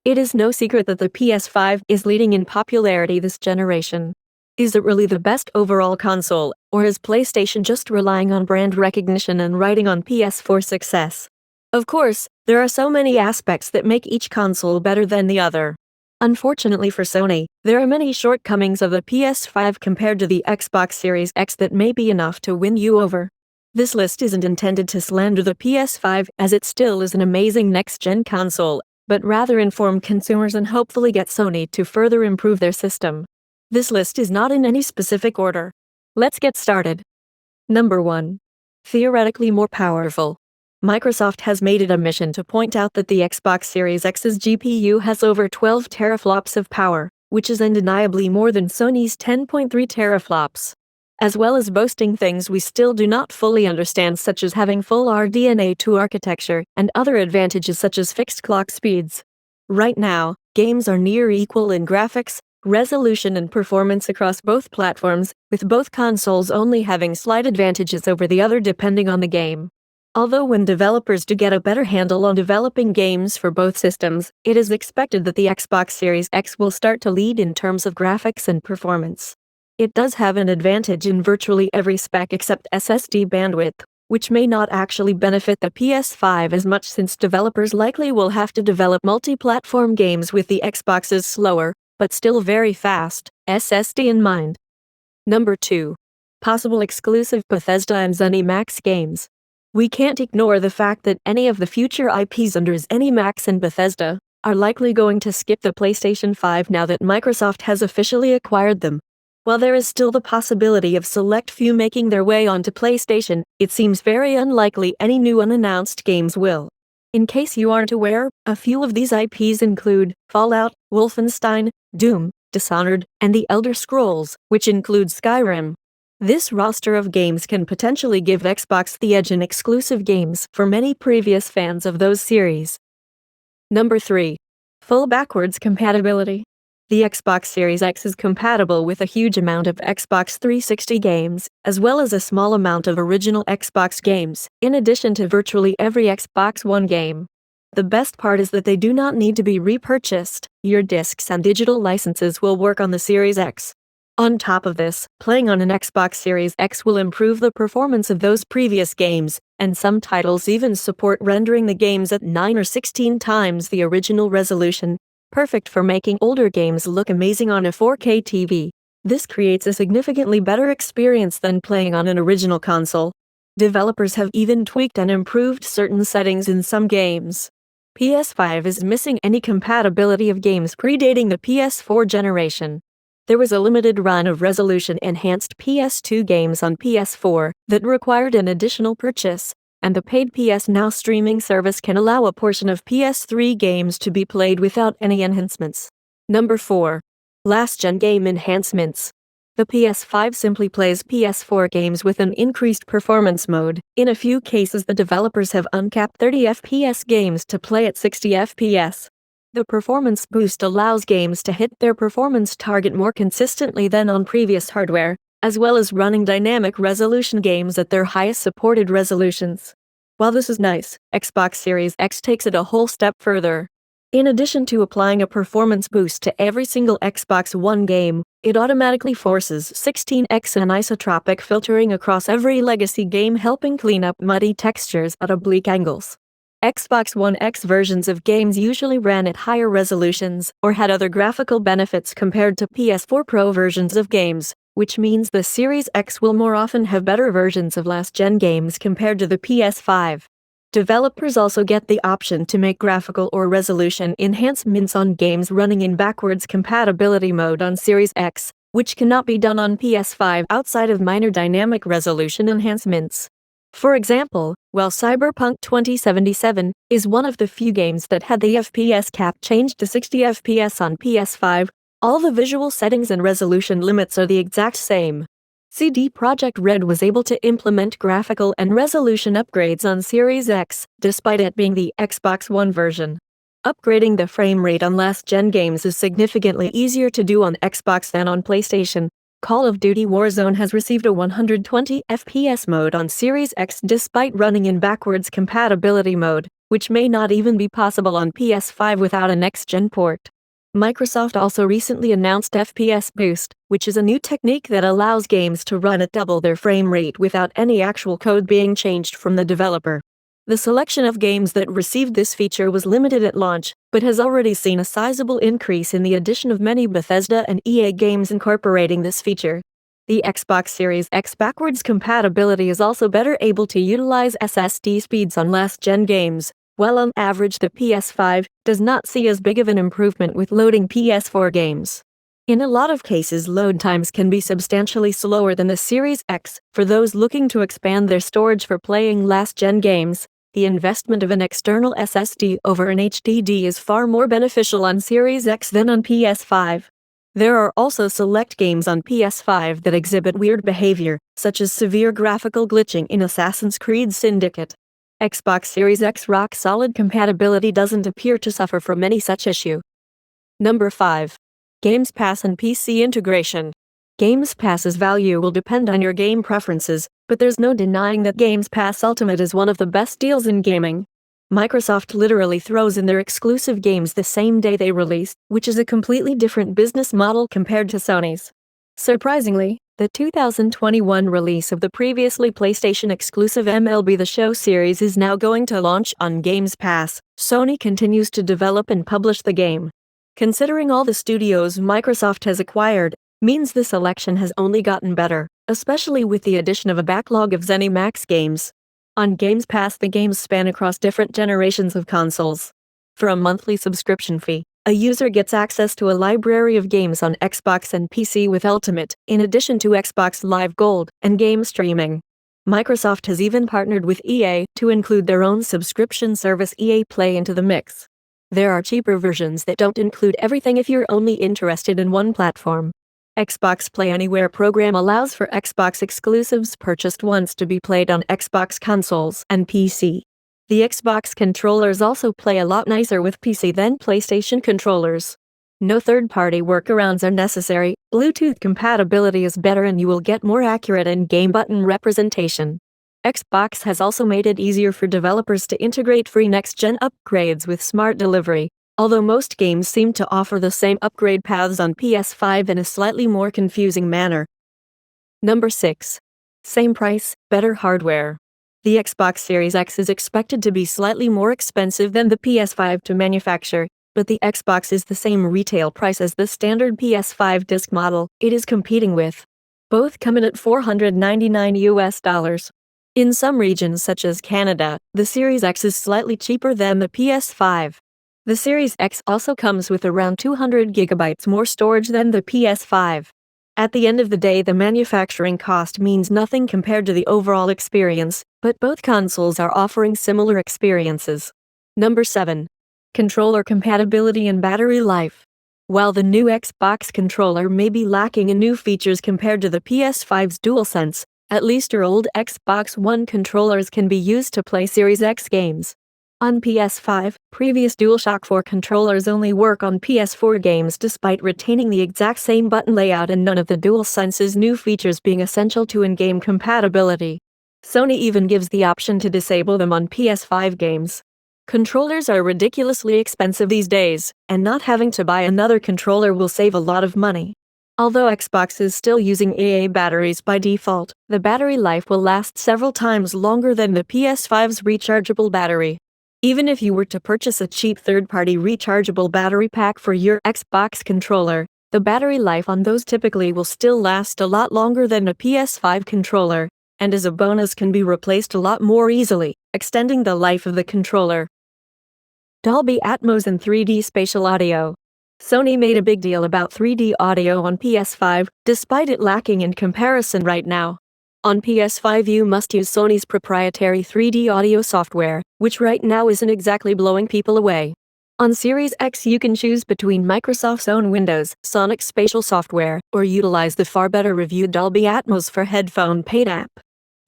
It is no secret that the PS5 is leading in popularity this generation. Is it really the best overall console, or is PlayStation just relying on brand recognition and riding on PS4 success? Of course, there are so many aspects that make each console better than the other. Unfortunately for Sony, there are many shortcomings of the PS5 compared to the Xbox Series X that may be enough to win you over. This list isn't intended to slander the PS5 as it still is an amazing next-gen console, but rather inform consumers and hopefully get Sony to further improve their system. This list is not in any specific order. Let's get started. Number 1. Theoretically more powerful. Microsoft has made it a mission to point out that the Xbox Series X's GPU has over 12 teraflops of power, which is undeniably more than Sony's 10.3 teraflops. As well as boasting things we still do not fully understand, such as having full RDNA 2 architecture and other advantages such as fixed clock speeds. Right now, games are near equal in graphics, resolution and performance across both platforms, with both consoles only having slight advantages over the other depending on the game. Although when developers do get a better handle on developing games for both systems, it is expected that the Xbox Series X will start to lead in terms of graphics and performance. It does have an advantage in virtually every spec except SSD bandwidth, which may not actually benefit the PS5 as much since developers likely will have to develop multi-platform games with the Xbox's slower, but still very fast, SSD in mind. Number 2. Possible exclusive Bethesda and ZeniMax games. We can't ignore the fact that any of the future IPs under ZeniMax and Bethesda are likely going to skip the PlayStation 5 now that Microsoft has officially acquired them. While there is still the possibility of select few making their way onto PlayStation, it seems very unlikely any new unannounced games will. In case you aren't aware, a few of these IPs include Fallout, Wolfenstein, Doom, Dishonored, and The Elder Scrolls, which includes Skyrim. This roster of games can potentially give Xbox the edge in exclusive games for many previous fans of those series. Number 3. Full backwards compatibility. The Xbox Series X is compatible with a huge amount of Xbox 360 games, as well as a small amount of original Xbox games, in addition to virtually every Xbox One game. The best part is that they do not need to be repurchased. Your discs and digital licenses will work on the Series X. On top of this, playing on an Xbox Series X will improve the performance of those previous games, and some titles even support rendering the games at 9 or 16 times the original resolution. Perfect for making older games look amazing on a 4K TV. This creates a significantly better experience than playing on an original console. Developers have even tweaked and improved certain settings in some games. PS5 is missing any compatibility of games predating the PS4 generation. There was a limited run of resolution-enhanced PS2 games on PS4 that required an additional purchase, and the paid PS Now streaming service can allow a portion of PS3 games to be played without any enhancements. Number 4. Last-gen game enhancements. The PS5 simply plays PS4 games with an increased performance mode. In a few cases, the developers have uncapped 30 FPS games to play at 60 FPS. The performance boost allows games to hit their performance target more consistently than on previous hardware, as well as running dynamic resolution games at their highest supported resolutions. While this is nice, Xbox Series X takes it a whole step further. In addition to applying a performance boost to every single Xbox One game, it automatically forces 16x anisotropic filtering across every legacy game, helping clean up muddy textures at oblique angles. Xbox One X versions of games usually ran at higher resolutions or had other graphical benefits compared to PS4 Pro versions of games, which means the Series X will more often have better versions of last-gen games compared to the PS5. Developers also get the option to make graphical or resolution enhancements on games running in backwards compatibility mode on Series X, which cannot be done on PS5 outside of minor dynamic resolution enhancements. For example, while Cyberpunk 2077 is one of the few games that had the FPS cap changed to 60 FPS on PS5, all the visual settings and resolution limits are the exact same. CD Projekt Red was able to implement graphical and resolution upgrades on Series X, despite it being the Xbox One version. Upgrading the frame rate on last-gen games is significantly easier to do on Xbox than on PlayStation. Call of Duty Warzone has received a 120 FPS mode on Series X despite running in backwards compatibility mode, which may not even be possible on PS5 without a next-gen port. Microsoft also recently announced FPS Boost, which is a new technique that allows games to run at double their frame rate without any actual code being changed from the developer. The selection of games that received this feature was limited at launch, but has already seen a sizable increase in the addition of many Bethesda and EA games incorporating this feature. The Xbox Series X backwards compatibility is also better able to utilize SSD speeds on last-gen games, while on average the PS5 does not see as big of an improvement with loading PS4 games. In a lot of cases, load times can be substantially slower than the Series X. For those looking to expand their storage for playing last-gen games, the investment of an external SSD over an HDD is far more beneficial on Series X than on PS5. There are also select games on PS5 that exhibit weird behavior, such as severe graphical glitching in Assassin's Creed Syndicate. Xbox Series X rock-solid compatibility doesn't appear to suffer from any such issue. Number 5. Games Pass and PC integration. Games Pass's value will depend on your game preferences, but there's no denying that Games Pass Ultimate is one of the best deals in gaming. Microsoft literally throws in their exclusive games the same day they release, which is a completely different business model compared to Sony's. Surprisingly, the 2021 release of the previously PlayStation-exclusive MLB The Show series is now going to launch on Games Pass. Sony continues to develop and publish the game. Considering all the studios Microsoft has acquired, means the selection has only gotten better, especially with the addition of a backlog of ZeniMax games. On Games Pass, the games span across different generations of consoles. For a monthly subscription fee, a user gets access to a library of games on Xbox and PC with Ultimate, in addition to Xbox Live Gold and game streaming. Microsoft has even partnered with EA to include their own subscription service EA Play into the mix. There are cheaper versions that don't include everything if you're only interested in one platform. Xbox Play Anywhere program allows for Xbox exclusives purchased once to be played on Xbox consoles and PC. The Xbox controllers also play a lot nicer with PC than PlayStation controllers. No third-party workarounds are necessary, Bluetooth compatibility is better and you will get more accurate in-game button representation. Xbox has also made it easier for developers to integrate free next-gen upgrades with Smart Delivery, although most games seem to offer the same upgrade paths on PS5 in a slightly more confusing manner. Number 6. Same price, better hardware. The Xbox Series X is expected to be slightly more expensive than the PS5 to manufacture, but the Xbox is the same retail price as the standard PS5 disc model it is competing with. Both come in at $499. In some regions such as Canada, the Series X is slightly cheaper than the PS5. The Series X also comes with around 200 GB more storage than the PS5. At the end of the day, the manufacturing cost means nothing compared to the overall experience, but both consoles are offering similar experiences. Number 7. Controller compatibility and battery life. While the new Xbox controller may be lacking in new features compared to the PS5's DualSense, at least your old Xbox One controllers can be used to play Series X games. On PS5, previous DualShock 4 controllers only work on PS4 games despite retaining the exact same button layout and none of the DualSense's new features being essential to in-game compatibility. Sony even gives the option to disable them on PS5 games. Controllers are ridiculously expensive these days, and not having to buy another controller will save a lot of money. Although Xbox is still using AA batteries by default, the battery life will last several times longer than the PS5's rechargeable battery. Even if you were to purchase a cheap third-party rechargeable battery pack for your Xbox controller, the battery life on those typically will still last a lot longer than a PS5 controller, and as a bonus can be replaced a lot more easily, extending the life of the controller. Dolby Atmos and 3D spatial audio. Sony made a big deal about 3D audio on PS5, despite it lacking in comparison right now. On PS5 you must use Sony's proprietary 3D audio software, which right now isn't exactly blowing people away. On Series X you can choose between Microsoft's own Windows, Sonic spatial software, or utilize the far better reviewed Dolby Atmos for headphone paid app.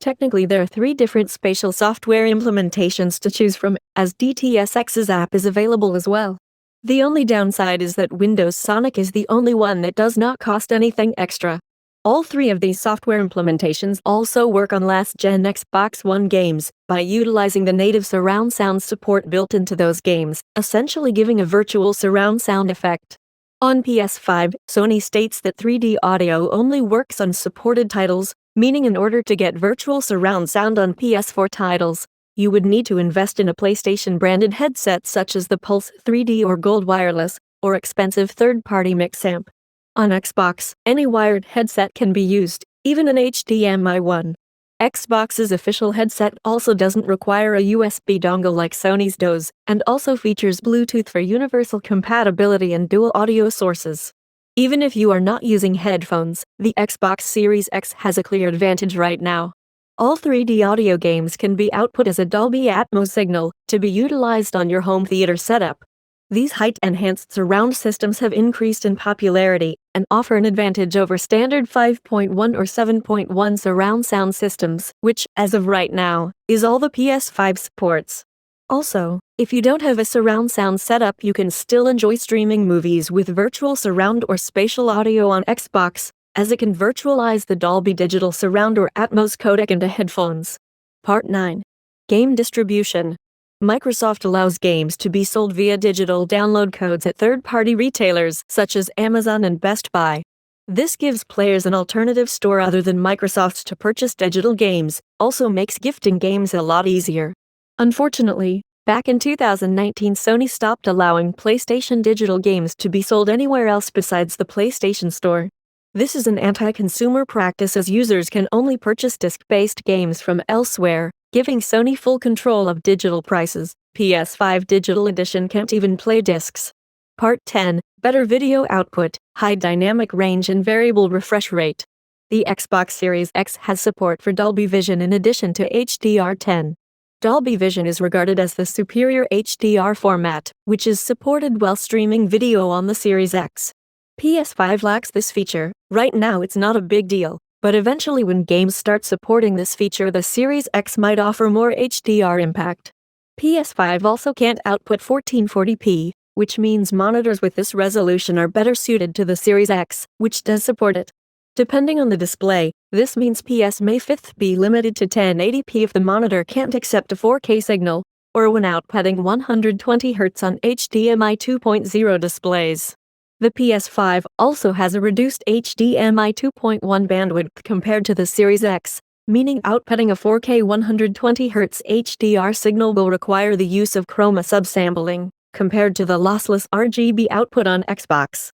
Technically there are 3 different spatial software implementations to choose from, as DTS:X's app is available as well. The only downside is that Windows Sonic is the only one that does not cost anything extra. All three of these software implementations also work on last-gen Xbox One games by utilizing the native surround sound support built into those games, essentially giving a virtual surround sound effect. On PS5, Sony states that 3D audio only works on supported titles, meaning in order to get virtual surround sound on PS4 titles, you would need to invest in a PlayStation-branded headset such as the Pulse 3D or Gold Wireless, or expensive third-party mix amp. On Xbox, any wired headset can be used, even an HDMI one. Xbox's official headset also doesn't require a USB dongle like Sony's does, and also features Bluetooth for universal compatibility and dual audio sources. Even if you are not using headphones, the Xbox Series X has a clear advantage right now. All 3D audio games can be output as a Dolby Atmos signal to be utilized on your home theater setup. These height-enhanced surround systems have increased in popularity and offer an advantage over standard 5.1 or 7.1 surround sound systems, which, as of right now, is all the PS5 supports. Also, if you don't have a surround sound setup, you can still enjoy streaming movies with virtual surround or spatial audio on Xbox, as it can virtualize the Dolby Digital Surround or Atmos codec into headphones. Part 9. Game Distribution. Microsoft allows games to be sold via digital download codes at third-party retailers such as Amazon and Best Buy. This gives players an alternative store other than Microsoft to purchase digital games, also makes gifting games a lot easier. Unfortunately, back in 2019, Sony stopped allowing PlayStation digital games to be sold anywhere else besides the PlayStation Store. This is an anti-consumer practice as users can only purchase disc-based games from elsewhere, giving Sony full control of digital prices. PS5 Digital Edition can't even play discs. Part 10. Better video output, high dynamic range and variable refresh rate. The Xbox Series X has support for Dolby Vision in addition to HDR10. Dolby Vision is regarded as the superior HDR format, which is supported while streaming video on the Series X. PS5 lacks this feature. Right now it's not a big deal, but eventually when games start supporting this feature, the Series X might offer more HDR impact. PS5 also can't output 1440p, which means monitors with this resolution are better suited to the Series X, which does support it. Depending on the display, this means PS may 5th be limited to 1080p if the monitor can't accept a 4K signal, or when outputting 120Hz on HDMI 2.0 displays. The PS5 also has a reduced HDMI 2.1 bandwidth compared to the Series X, meaning outputting a 4K 120Hz HDR signal will require the use of chroma subsampling, compared to the lossless RGB output on Xbox.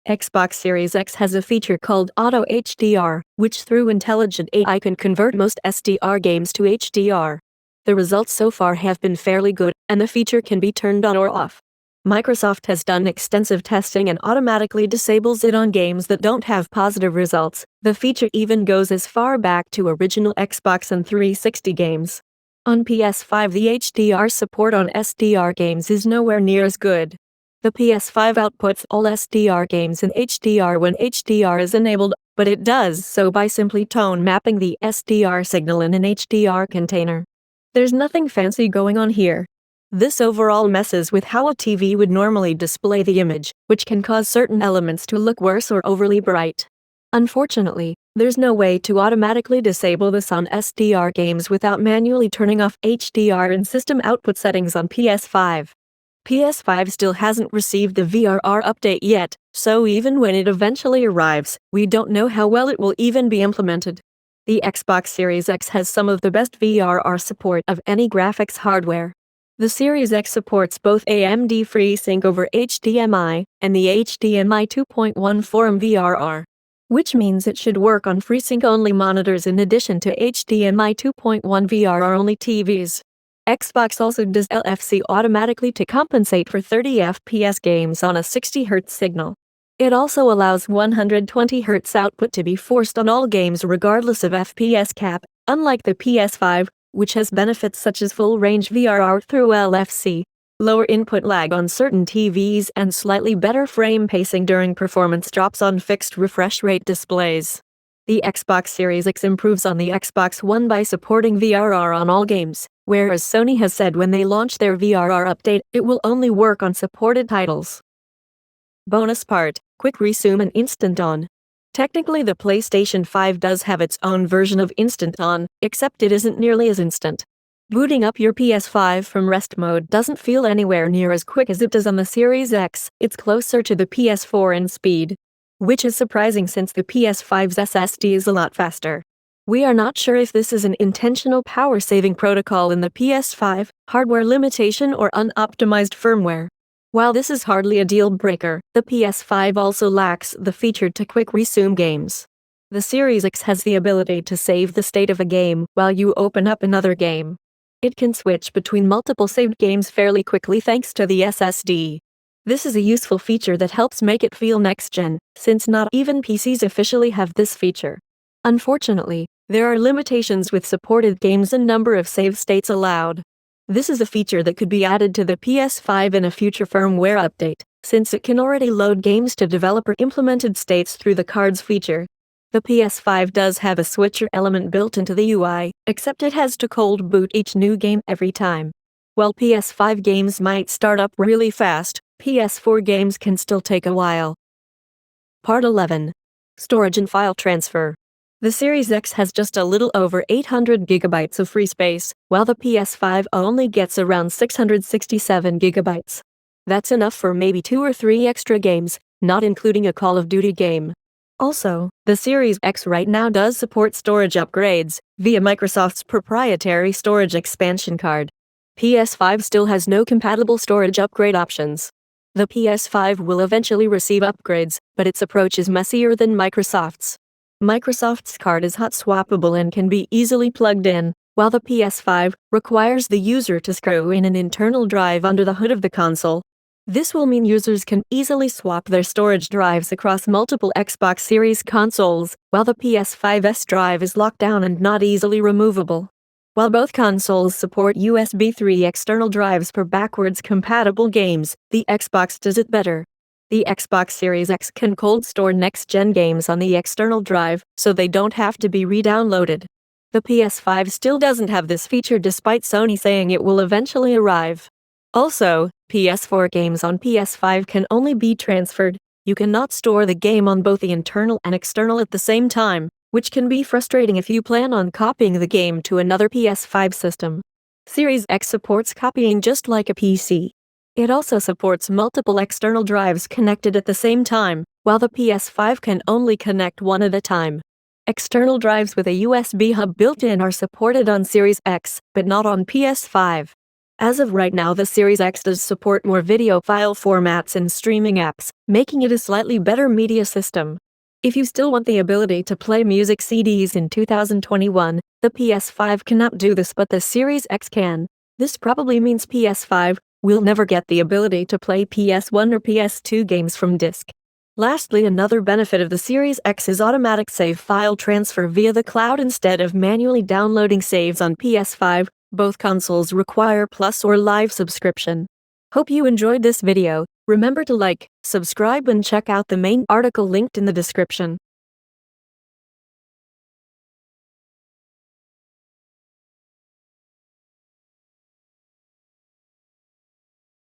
Xbox Series X has a feature called Auto HDR, which through intelligent AI can convert most SDR games to HDR. The results so far have been fairly good, and the feature can be turned on or off. Microsoft has done extensive testing and automatically disables it on games that don't have positive results. The feature even goes as far back to original Xbox and 360 games. On PS5, the HDR support on SDR games is nowhere near as good. The PS5 outputs all SDR games in HDR when HDR is enabled, but it does so by simply tone mapping the SDR signal in an HDR container. There's nothing fancy going on here. This overall messes with how a TV would normally display the image, which can cause certain elements to look worse or overly bright. Unfortunately, there's no way to automatically disable this on SDR games without manually turning off HDR in system output settings on PS5. PS5 still hasn't received the VRR update yet, so even when it eventually arrives, we don't know how well it will even be implemented. The Xbox Series X has some of the best VRR support of any graphics hardware. The Series X supports both AMD FreeSync over HDMI and the HDMI 2.1 Forum VRR, which means it should work on FreeSync-only monitors in addition to HDMI 2.1 VRR-only TVs. Xbox also does LFC automatically to compensate for 30 FPS games on a 60 Hz signal. It also allows 120 Hz output to be forced on all games regardless of FPS cap, unlike the PS5, which has benefits such as full-range VRR through LFC, lower input lag on certain TVs and slightly better frame pacing during performance drops on fixed refresh rate displays. The Xbox Series X improves on the Xbox One by supporting VRR on all games, whereas Sony has said when they launch their VRR update, it will only work on supported titles. Bonus part, Quick Resume and Instant On. Technically, the PlayStation 5 does have its own version of Instant On, except it isn't nearly as instant. Booting up your PS5 from rest mode doesn't feel anywhere near as quick as it does on the Series X. It's closer to the PS4 in speed, which is surprising since the PS5's SSD is a lot faster. We are not sure if this is an intentional power-saving protocol in the PS5, hardware limitation, or unoptimized firmware. While this is hardly a deal breaker, the PS5 also lacks the feature to quick resume games. The Series X has the ability to save the state of a game while you open up another game. It can switch between multiple saved games fairly quickly thanks to the SSD. This is a useful feature that helps make it feel next-gen, since not even PCs officially have this feature. Unfortunately, there are limitations with supported games and number of save states allowed. This is a feature that could be added to the PS5 in a future firmware update, since it can already load games to developer-implemented states through the cards feature. The PS5 does have a switcher element built into the UI, except it has to cold boot each new game every time. While PS5 games might start up really fast, PS4 games can still take a while. Part 11. Storage and File Transfer. The Series X has just a little over 800 GB of free space, while the PS5 only gets around 667 GB. That's enough for maybe 2 or 3 extra games, not including a Call of Duty game. Also, the Series X right now does support storage upgrades via Microsoft's proprietary storage expansion card. PS5 still has no compatible storage upgrade options. The PS5 will eventually receive upgrades, but its approach is messier than Microsoft's. Microsoft's card is hot swappable and can be easily plugged in, while the PS5 requires the user to screw in an internal drive under the hood of the console. This will mean users can easily swap their storage drives across multiple Xbox Series consoles, while the PS5's drive is locked down and not easily removable. While both consoles support USB 3 external drives for backwards compatible games, the Xbox does it better. The Xbox Series X can cold store next-gen games on the external drive, so they don't have to be re-downloaded. The PS5 still doesn't have this feature despite Sony saying it will eventually arrive. Also, PS4 games on PS5 can only be transferred. You cannot store the game on both the internal and external at the same time, which can be frustrating if you plan on copying the game to another PS5 system. Series X supports copying just like a PC. It also supports multiple external drives connected at the same time, while the PS5 can only connect one at a time. External drives with a USB hub built in are supported on Series X, but not on PS5. As of right now, the Series X does support more video file formats and streaming apps, making it a slightly better media system. If you still want the ability to play music CDs in 2021, the PS5 cannot do this, but the Series X can. This probably means PS5 will never get the ability to play PS1 or PS2 games from disk. Lastly, another benefit of the Series X is automatic save file transfer via the cloud instead of manually downloading saves on PS5. Both consoles require Plus or Live subscription. Hope you enjoyed this video. Remember to like, subscribe, and check out the main article linked in the description.